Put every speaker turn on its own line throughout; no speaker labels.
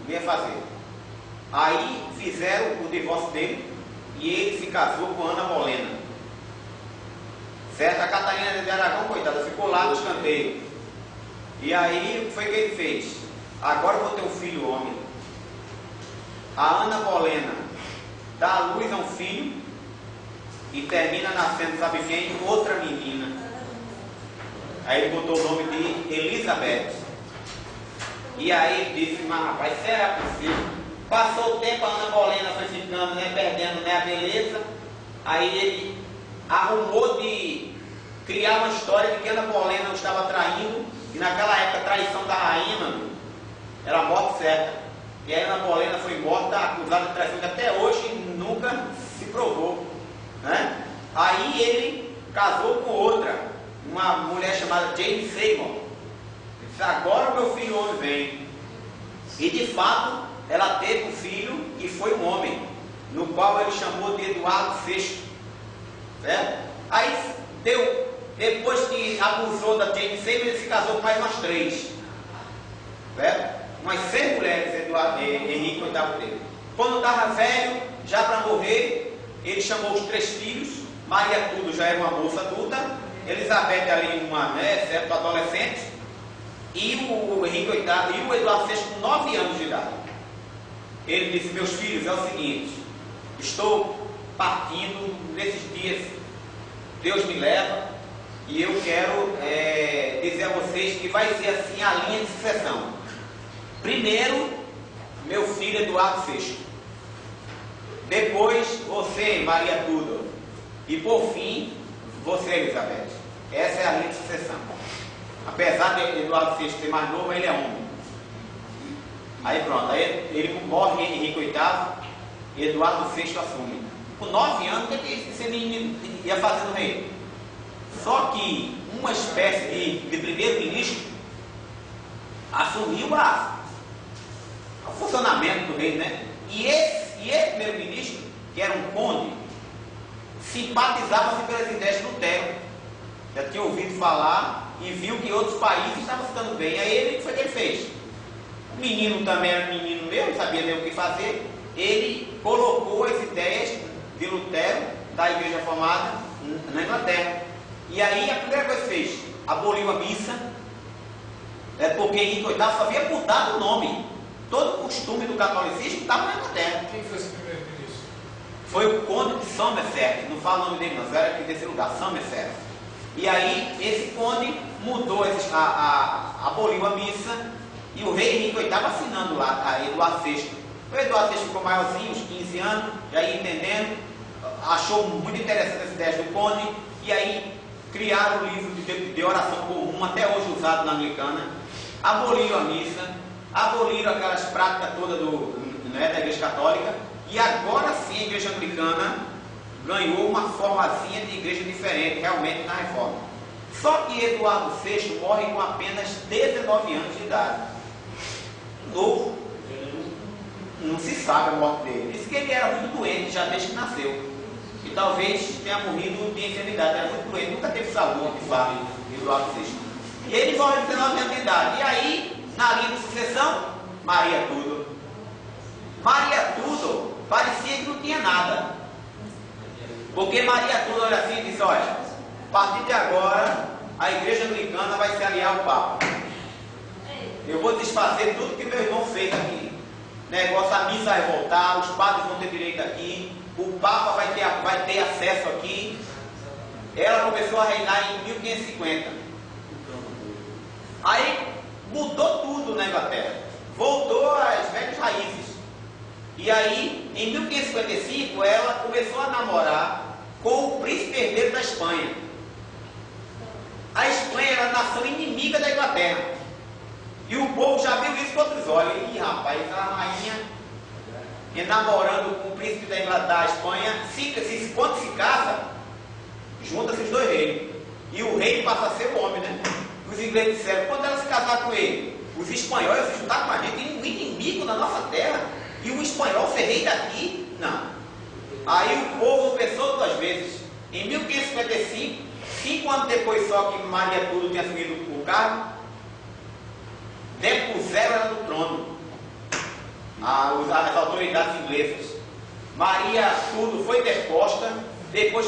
não ia fazer. Aí fizeram o divórcio dele e ele se casou com Ana Bolena. Certo? A Catarina de Aragão, coitada, ficou lá no escanteio. E aí o que foi que ele fez? Agora eu vou ter um filho homem. A Ana Bolena dá à luz a um filho e termina nascendo, sabe quem? Outra menina. Aí ele botou o nome de Elizabeth. E aí ele disse, mas rapaz, será possível? Passou o tempo, a Ana Bolena foi ficando, né, perdendo, né, a beleza. Aí ele arrumou de criar uma história de que Ana Bolena o estava traindo. E naquela época a traição da rainha, mano, era a morte certa. E aí Ana Bolena foi morta, acusada de traição, que até hoje nunca se provou, né? Aí ele casou com outra, uma mulher chamada Jane Seymour. Ele disse, agora o meu filho homem vem. E de fato, ela teve um filho que foi um homem, no qual ele chamou de Eduardo VI. Certo? Aí depois que abusou da Jane Seymour, ele se casou com mais umas 3. Certo? Umas 6 mulheres, Henrique VIII teve. Quando estava velho, já para morrer, ele chamou os 3 filhos. Maria Tudo já era uma moça adulta, Elizabeth ali uma, né, certo, adolescente, e o Henrique VIII e o Eduardo VI com 9 anos de idade. Ele disse, meus filhos, é o seguinte, estou partindo nesses dias, Deus me leva, e eu quero dizer a vocês que vai ser assim a linha de sucessão. Primeiro, meu filho Eduardo VI. Depois, você, Maria Tudor. E por fim, você, Elizabeth. Essa é a linha de sucessão. Apesar de Eduardo VI ser mais novo, ele é homem. Aí pronto, aí ele morre, Henrique VIII, e Eduardo VI assume. Com 9 anos, o que esse menino ia fazer no reino? Só que uma espécie de primeiro-ministro assumiu o funcionamento do reino, né? E esse primeiro-ministro, que era um conde, simpatizava-se pelas ideias de Lutero. Já tinha ouvido falar e viu que outros países estavam ficando bem. Aí ele, o que foi que ele fez? O menino também era menino mesmo, não sabia nem o que fazer. Ele colocou as ideias de Lutero, da igreja formada na Inglaterra. E aí a primeira coisa que fez, aboliu a missa, porque Henrique VIII só havia mudado o nome. Todo o costume do catolicismo estava na Inglaterra.
Quem foi esse primeiro-ministro?
Foi o conde de Somerset, não falo o nome dele não, era aqui desse lugar, Somerset. E aí esse conde mudou, aboliu a missa, e o rei Henrique VIII estava assinando lá, a Eduardo VI. O Eduardo VI ficou maiorzinho, uns 15 anos, já ia entendendo, achou muito interessante as ideias do conde, e aí criaram o livro de oração comum, até hoje usado na anglicana, aboliram a missa, aboliram aquelas práticas todas da igreja católica, e agora sim a igreja anglicana ganhou uma formazinha de igreja diferente, realmente na reforma. Só que Eduardo VI morre com apenas 19 anos de idade. Novo. Não se sabe a morte dele. Diz que ele era muito doente já desde que nasceu. E talvez tenha morrido de enfermidade. Era muito doente, nunca teve saúde, de fato, Eduardo VI. E ele morre com 19 anos de idade. E aí, na linha de sucessão, Maria Tudor. Maria Tudor parecia que não tinha nada. Porque Maria Tudor olha assim e disse, olha, a partir de agora, a igreja anglicana vai se aliar ao Papa. Eu vou desfazer tudo que meu irmão fez aqui. Negócio, a missa vai voltar, os padres vão ter direito aqui, o Papa vai ter acesso aqui. Ela começou a reinar em 1550. Aí mudou tudo na Inglaterra. Voltou às velhas raízes. E aí, em 1555, ela começou a namorar com o príncipe herdeiro da Espanha. A Espanha era a nação inimiga da Inglaterra. E o povo já viu isso com outros olhos. E rapaz, a rainha namorando com o príncipe da Inglaterra, da Espanha, quando se casa, junta-se os dois reis. E o rei passa a ser o homem, né? Os ingleses disseram, quando ela se casar com ele, os espanhóis se juntar com a gente, um inimigo da nossa terra, e um espanhol ser rei daqui? Não. Aí o povo pensou 2 vezes. Em 1555, 5 anos depois só que Maria Tudor tinha assumido o cargo, depuseram ela do trono. as autoridades inglesas. Maria tudo foi deposta, depois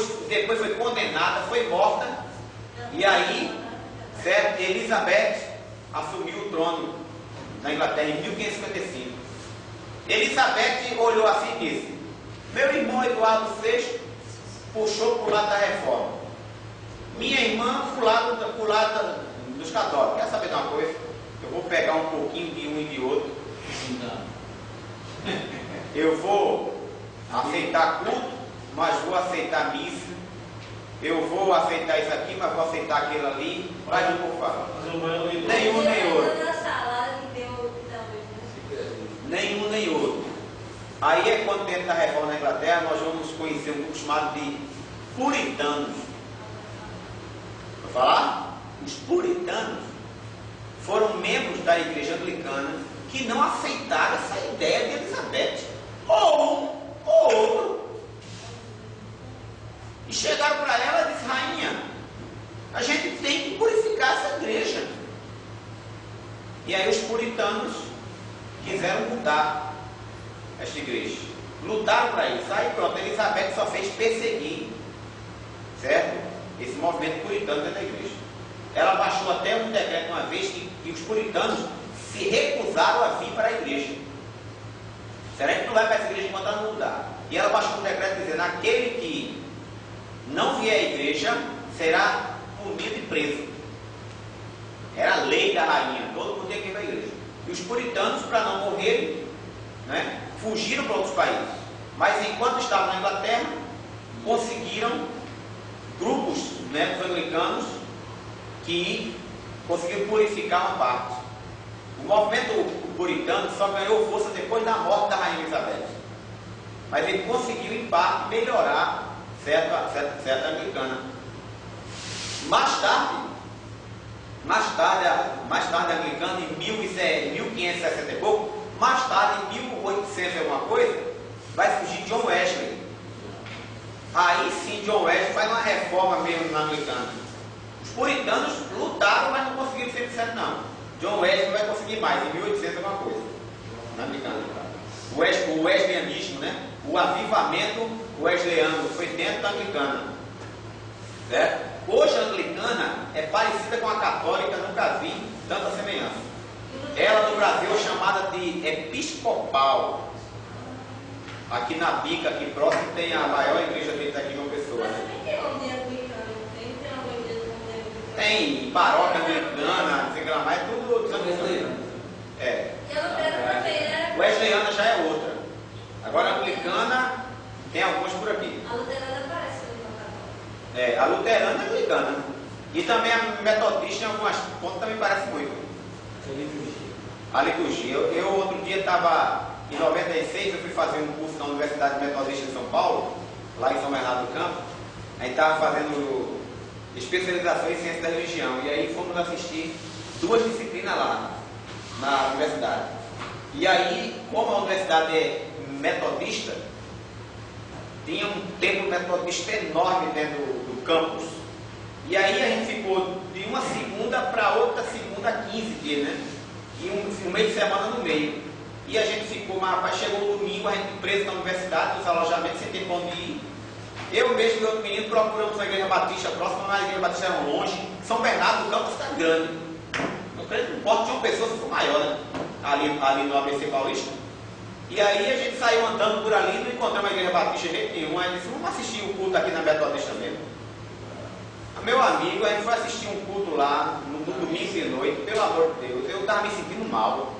foi condenada, foi morta, e aí, certo, Elizabeth assumiu o trono na Inglaterra em 1555. Elizabeth olhou assim e disse: meu irmão Eduardo VI puxou para o lado da reforma, minha irmã para o lado dos católicos. Quer saber de uma coisa? Eu vou pegar um pouquinho de um e de outro. Eu vou aceitar culto, mas vou aceitar missa. Eu vou aceitar isso aqui, mas vou aceitar aquilo ali. Vai de por favor. Nenhum nem outro. Nenhum nem outro. Aí é quando dentro da reforma na Inglaterra nós vamos conhecer um grupo chamado de puritanos. Vou falar? Os puritanos foram membros da igreja anglicana que não aceitaram essa ideia de Elizabeth. E chegaram para ela e disse: rainha, a gente tem que purificar essa igreja. E aí os puritanos quiseram mudar esta igreja, lutaram para isso. Aí pronto, Elizabeth só fez perseguir, certo, esse movimento puritano dentro da igreja. Ela baixou até um decreto uma vez que os puritanos se recusaram a vir para a igreja. Será que não vai para essa igreja enquanto ela não mudar? E ela baixou um decreto dizendo: aquele que não vier à igreja será punido e preso. Era a lei da rainha, todo mundo tinha que ir para a igreja. E os puritanos, para não morrerem, né, fugiram para outros países. Mas enquanto estavam na Inglaterra, conseguiram grupos, né, dos anglicanos que conseguiram purificar uma parte. O movimento puritano só ganhou força depois da morte da rainha Elizabeth. Mas ele conseguiu, em parte, melhorar certa anglicana. Mais tarde a anglicana, em 1560 e pouco, mais tarde, em 1800 e alguma coisa, vai surgir John Wesley. Aí sim, John Wesley faz uma reforma mesmo na anglicana. Os puritanos lutaram, mas não conseguiram 100% não. John Wesley vai conseguir mais, em 1800 e alguma coisa, na anglicana. O wesleyanismo, né? O avivamento wesleyano foi dentro da anglicana. Certo? Hoje a anglicana é parecida com a católica, nunca vi tanta semelhança. Ela no Brasil é chamada de episcopal. Aqui na Bica, aqui próximo, tem a maior igreja deles aqui em João Pessoa. Tem paróquia anglicana, não sei o que lá mais, é tudo anglicano. É. O wesleyana já é outra. Agora a anglicana tem algumas por aqui.
A luterana parece com a católica.
A luterana é anglicana. E também a metodista em algumas pontos também parece muito. A liturgia. Eu outro dia estava, em 96, eu fui fazer um curso na Universidade Metodista de São Paulo, lá em São Bernardo do Campo. A gente estava fazendo especialização em ciência da religião. E aí fomos assistir 2 disciplinas lá na universidade. E aí, como a universidade é metodista, tinha um templo metodista enorme dentro do campus. E aí a gente ficou de uma segunda para outra segunda, 15 dias, né? E um meio de semana no meio. E a gente ficou, mas rapaz, chegou o domingo, a gente preso na universidade, nos alojamentos, sem ter para onde ir. Eu mesmo e outro menino procuramos uma igreja batista próxima, mas a igreja batista era longe. São Bernardo do Campo está grande. Não creio que não importa, tinha uma pessoa que for maior, né? Ali no ABC Paulista. E aí a gente saiu andando por ali, não encontramos uma igreja batista de jeito nenhum. Aí disse: vamos assistir o culto aqui na Metodista mesmo. Meu amigo, a gente foi assistir um culto lá, no domingo de noite, pelo amor de Deus, eu estava me sentindo mal.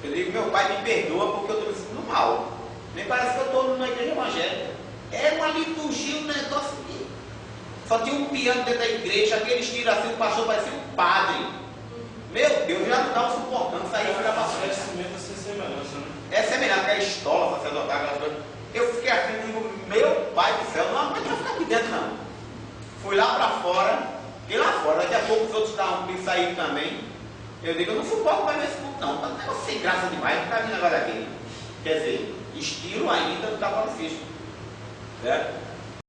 Eu digo: meu pai, me perdoa porque eu estou me sentindo mal. Nem parece que eu estou numa igreja evangélica. É uma liturgia, um negócio de... Só tinha um piano dentro da igreja, aqueles tiros assim, o pastor parecia um padre. Meu Deus, já não estava suportando, saía e ficava passando. É semelhante, aquela estola sacerdotal, aquelas coisas. Eu fiquei assim, digo: meu pai do céu, não aguento ficar aqui dentro não. Fui lá para fora, fiquei lá fora, daqui a pouco os outros estavam me saindo também. Eu digo: eu não suporto mais esse culto não, tá um negócio sem graça demais, não está vindo agora aqui. Quer dizer, estilo ainda do catolicismo. Certo?